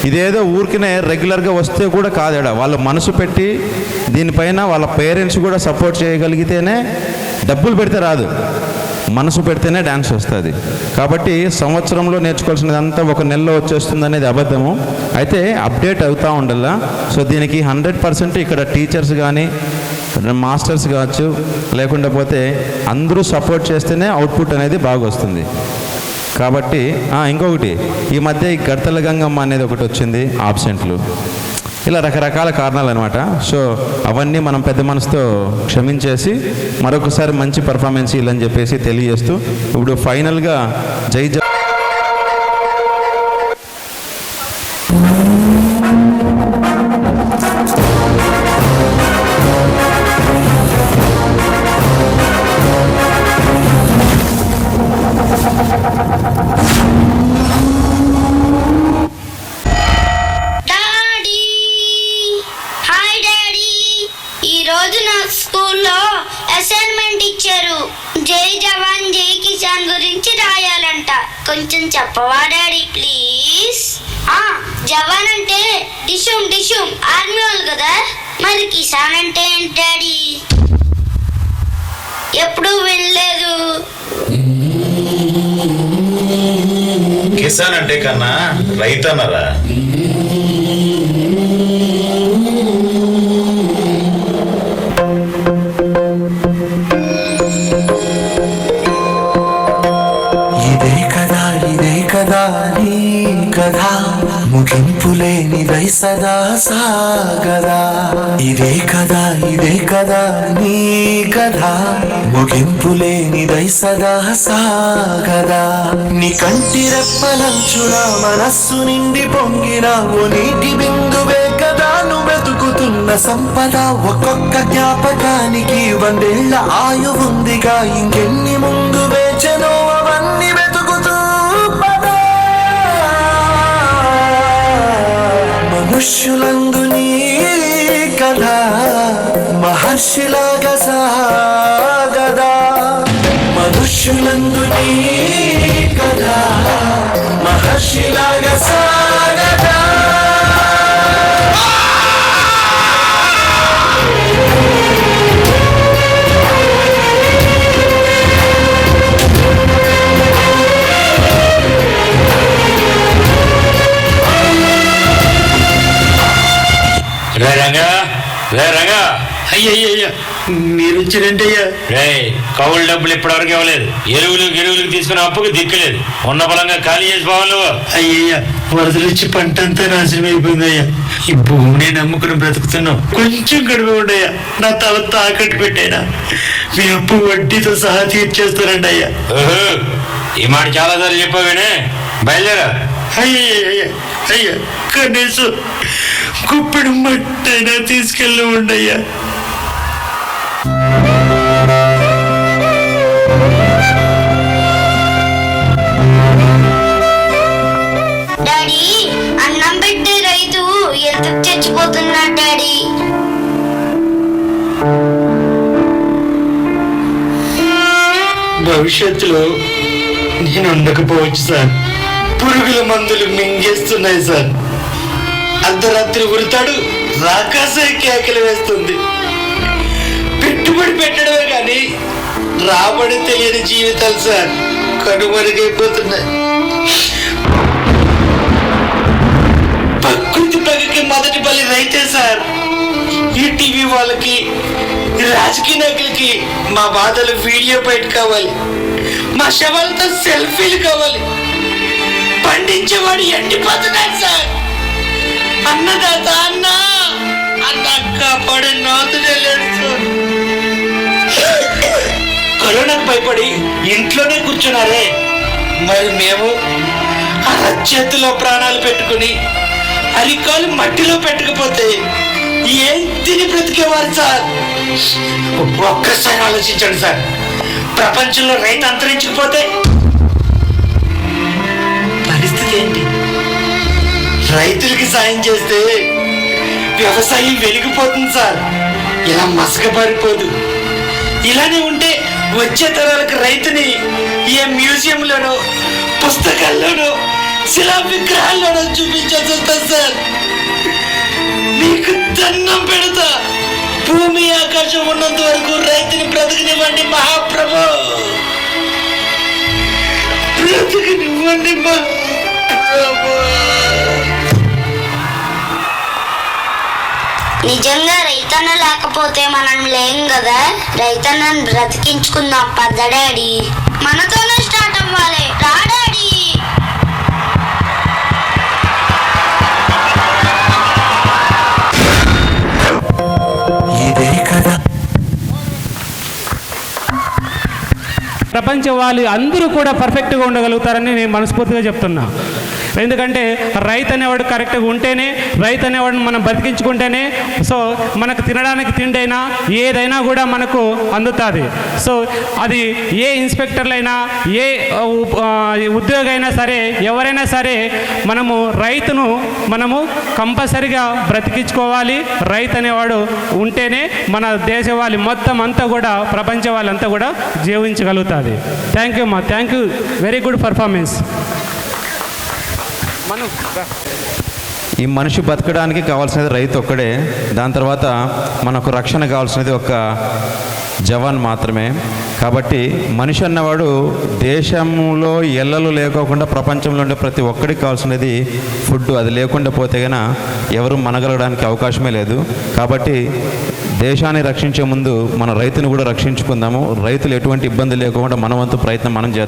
ఇదేదో ఊరికనే రెగ్యులర్గా వస్తే కూడా కాదేడా, వాళ్ళ మనసు పెట్టి దీనిపైన వాళ్ళ పేరెంట్స్ కూడా సపోర్ట్ చేయగలిగితేనే, డబ్బులు పెడితే రాదు, మనసు పెడితేనే డ్యాన్స్ వస్తుంది. కాబట్టి సంవత్సరంలో నేర్చుకోవాల్సినదంతా ఒక నెలలో వచ్చేస్తుంది అనేది అబద్ధము. అయితే అప్డేట్ అవుతూ ఉండాలా. సో దీనికి 100% ఇక్కడ టీచర్స్ కానీ మాస్టర్స్ కావచ్చు, లేకుండా పోతే అందరూ సపోర్ట్ చేస్తేనే అవుట్పుట్ అనేది బాగా వస్తుంది. కాబట్టి ఇంకొకటి, ఈ మధ్య ఈ గడతల గంగమ్మ అనేది ఒకటి వచ్చింది, ఆబ్సెంట్లు, ఇలా రకరకాల కారణాలు అనమాట. సో అవన్నీ మనం పెద్ద మనసుతో క్షమించేసి మరొకసారి మంచి పర్ఫార్మెన్స్ ఇల్లని చెప్పేసి తెలియజేస్తూ, ఇప్పుడు ఫైనల్గా జై జ స్కూల్లో అసైన్మెంట్ ఇచ్చారు. జై జవాన్ జై కిసాన్ గురించి రాయాలంట. కొంచెం చెప్పవా డాడీ ప్లీజ్? జవాన్ అంటే డిషుమ్ డిషుమ్ ఆర్మీ వాళ్ళు కదా, మరి కిసాన్ అంటే ఏంటి డాడీ? ఎప్పుడు వినలేదు. కిసాన్ అంటే కన్నా రైతు అన్నారా? కథ ముగింపులేనిదై సదా సాగదా. ఇదే కదా నీ కథ, ముగింపులేనిదై సదా సాగదా. నీ కంటి రెప్పలంచున మనస్సు నిండి పొంగిన ఓ నీటి బిందువే కదా నువ్వు వెతుకుతున్న సంపద. ఒక్కొక్క జ్ఞాపకానికి 100 ఏళ్ల ఆయువుందిగా, ఇంకెన్ని ముందు వేచనో అవన్నీ వెతుకుతూ మనుష్యులందు నీ కథ మహర్షిలాగా సాగదా. మనుష్యులందు నీ కథ మహర్షిలాగా సాగదా. రంగా అయ్యయ్యా మీరు వచ్చినండి అయ్యా. రే కౌలు డబ్బులు ఇప్పటివరకు ఇవ్వలేదు. ఎరువులకు తీసుకుని అప్పుకు దిక్కులేదు. ఉన్న బలంగా ఖాళీ చేసి పోవాలి. అయ్యయ్యా వరదలు వచ్చి పంట అంతా నాశనం అయిపోయింది అయ్యా. ఈ భూమిని నమ్ముకుని బ్రతుకుతున్నాం. కొంచెం గడువు ఉండయ్యా, నా తల తాకట్టు పెట్టాయినా మీ అప్పు వడ్డీతో సహా తీర్చేస్తానండి అయ్యా. ఈ మాట చాలా సార్లు చెప్పావేనే, బయలుదేరా. అయ్యయ్యా అయ్యా కనీసం కుప్పిడి మట్టైనా తీసుకెళ్ళి ఉండయ్యా. డాడీ అన్నం పెట్టే రైతు ఎందుకు చచ్చిపోతున్నాడు డాడీ? భవిష్యత్తులో నేను ఉండకపోవచ్చు సార్. పురుగుల మందులు మింగేస్తున్నాయి సార్. అర్ధరాత్రి ఉరుతాడు, రాకాసే కేకలు వేస్తుంది. పెట్టుబడి పెట్టడమే కానీ రాబడి తెలియని జీవితాలు సార్ కనుమరుగైపోతున్నాయి. ప్రకృతి పగకి మొదటి బలి రైతే సార్. ఈ టీవీ వాళ్ళకి, రాజకీయ నాయకులకి మా బాధలు వీడియో బయట కావాలి, మా శవాలతో సెల్ఫీలు కావాలి. పండించేవాడు ఎండిపోతున్నాడు సార్. అన్నదాత అన్న కాపాడే నాతుడే లేడు సార్. కరోనాకు భయపడి ఇంట్లోనే కూర్చున్నారే, మరి మేము అరచేతిలో ప్రాణాలు పెట్టుకుని అరికాలు మట్టిలో పెట్టకపోతే ఏం తిని బ్రతికేవారు సార్? ఒక్కసారి ఆలోచించండి సార్. ప్రపంచంలో రైతు అంతరించకపోతే పరిస్థితి ఏంటి? రైతులకి సాయం చేస్తే వ్యవసాయం వెలిగిపోతుంది సార్. ఇలా మసకబారిపోదు. ఇలానే ఉంటే వచ్చే తరాలకు రైతుని ఏ మ్యూజియంలోనో పుస్తకాల్లోనో శిలా విగ్రహాలను చూపించాల్సి వస్తుంది సార్. మీకు దండం పెడతా, భూమి ఆకాశం ఉన్నంత వరకు రైతుని బ్రతకనివ్వండి మహాప్రభు, బ్రతకనివ్వండి మహాప్రభు. నిజంగా రైతన్న లేకపోతే మనం లేం కదా. రైతన్నను బ్రతికించుకుందాం పద్ద డాడీ. మనతోనే స్టార్ట్ అవ్వాలి రా డాడీ. ఇదే కదా ప్రపంచం వాళ్ళు అందరూ కూడా పర్ఫెక్ట్గా ఉండగలుగుతారని నేను మనస్ఫూర్తిగా చెప్తున్నా. ఎందుకంటే రైతు అనేవాడు కరెక్ట్గా ఉంటేనే, రైతు అనేవాడిని మనం బతికించుకుంటేనే సో మనకు తినడానికి తిండైనా ఏదైనా కూడా మనకు అందుతుంది. సో అది ఏ ఇన్స్పెక్టర్లైనా ఏ ఉద్యోగి అయినా సరే ఎవరైనా సరే మనము రైతును మనము కంపల్సరిగా బ్రతికించుకోవాలి. రైతు అనేవాడు ఉంటేనే మన దేశ వాళ్ళు మొత్తం అంతా కూడా ప్రపంచ వాళ్ళంతా కూడా జీవించగలుగుతుంది. థ్యాంక్ యూ మా, thank you, very good performance. ఈ మనిషి బతకడానికి కావాల్సినది రైతు ఒక్కడే. దాని తర్వాత మనకు రక్షణ కావాల్సినది ఒక జవాన్ మాత్రమే. కాబట్టి మనిషి అన్నవాడు దేశంలో ఎల్లలు లేకోకుండా ప్రపంచంలో ఉండే ప్రతి ఒక్కడికి కావాల్సినది ఫుడ్. అది లేకుండా పోతే గన ఎవరు మనగలగడానికి అవకాశమే లేదు. కాబట్టి దేశాన్ని రక్షించే ముందు మన రైతుని కూడా రక్షించుకుందాము. రైతులు ఎటువంటి ఇబ్బంది లేకుండా మన వంతు ప్రయత్నం మనం చేద్దాం.